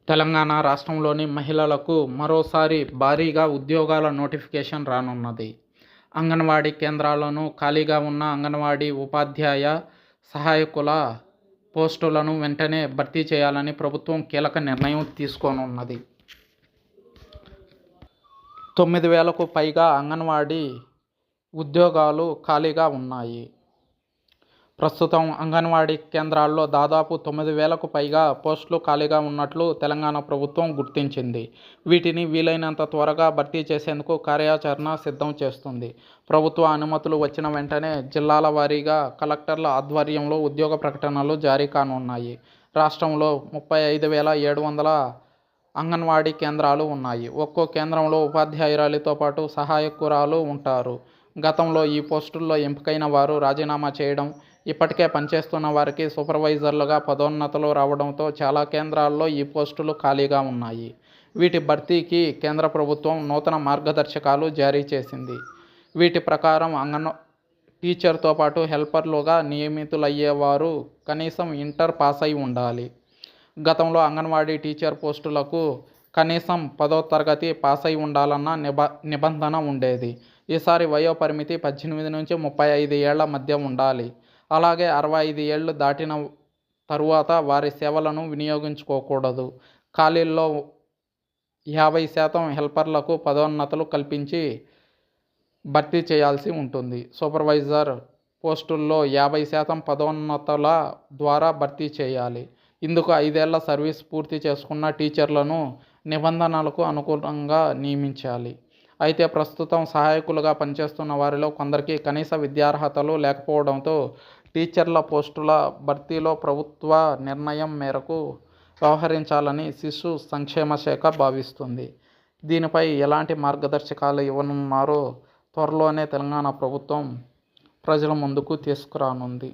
తెలంగాణ రాష్ట్రంలోని మహిళలకు మరోసారి భారీగా ఉద్యోగాల నోటిఫికేషన్ రానున్నది. అంగన్వాడీ కేంద్రాల్లోనూ ఖాళీగా ఉన్న అంగన్వాడీ ఉపాధ్యాయ, సహాయకుల పోస్టులను వెంటనే భర్తీ చేయాలని ప్రభుత్వం కీలక నిర్ణయం తీసుకోనున్నది. 9,000కు పైగా అంగన్వాడీ ఉద్యోగాలు ఖాళీగా ఉన్నాయి. ప్రస్తుతం అంగన్వాడీ కేంద్రాల్లో దాదాపు 9,000కు పైగా పోస్టులు ఖాళీగా ఉన్నట్లు తెలంగాణ ప్రభుత్వం గుర్తించింది. వీటిని వీలైనంత త్వరగా భర్తీ చేసేందుకు కార్యాచరణ సిద్ధం చేస్తుంది. ప్రభుత్వ అనుమతులు వచ్చిన వెంటనే జిల్లాల వారీగా కలెక్టర్ల ఆధ్వర్యంలో ఉద్యోగ ప్రకటనలు జారీ కానున్నాయి. రాష్ట్రంలో 35,700 అంగన్వాడీ కేంద్రాలు ఉన్నాయి. ఒక్కో కేంద్రంలో ఉపాధ్యాయురాలితో పాటు సహాయకురాలు ఉంటారు. గతంలో ఈ పోస్టుల్లో ఎంపికైన వారు రాజీనామా చేయడం, ఇప్పటికే పనిచేస్తున్న వారికి సూపర్వైజర్లుగా పదోన్నతులు రావడంతో చాలా కేంద్రాల్లో ఈ పోస్టులు ఖాళీగా ఉన్నాయి. వీటి భర్తీకి కేంద్ర ప్రభుత్వం నూతన మార్గదర్శకాలు జారీ చేసింది. వీటి ప్రకారం టీచర్తో పాటు హెల్పర్లుగా నియమితులయ్యేవారు కనీసం ఇంటర్ పాస్ అయి ఉండాలి. గతంలో అంగన్వాడీ టీచర్ పోస్టులకు కనీసం 10వ తరగతి పాస్ అయి ఉండాలన్న నిబంధన ఉండేది. ఈసారి వయోపరిమితి 18 నుంచి 35 ఏళ్ల మధ్య ఉండాలి. అలాగే 65 ఏళ్లు దాటిన తరువాత వారి సేవలను వినియోగించుకోకూడదు. ఖాళీల్లో 50% హెల్పర్లకు పదోన్నతులు కల్పించి భర్తీ చేయాల్సి ఉంటుంది. సూపర్వైజర్ పోస్టుల్లో 50% పదోన్నతుల ద్వారా భర్తీ చేయాలి. ఇందుకు 5 ఏళ్ల సర్వీస్ పూర్తి చేసుకున్న టీచర్లను నిబంధనలకు అనుగుణంగా నియమించాలి. అయితే ప్రస్తుతం సహాయకులుగా పనిచేస్తున్న వారిలో కొందరికి కనీస విద్యార్హతలు లేకపోవడంతో టీచర్ల పోస్టుల భర్తీలో ప్రభుత్వ నిర్ణయం మేరకు వ్యవహరించాలని శిశు సంక్షేమ శాఖ భావిస్తుంది. దీనిపై ఎలాంటి మార్గదర్శకాలు ఇవ్వనున్నారో త్వరలోనే తెలంగాణ ప్రభుత్వం ప్రజల ముందుకు తీసుకురానుంది.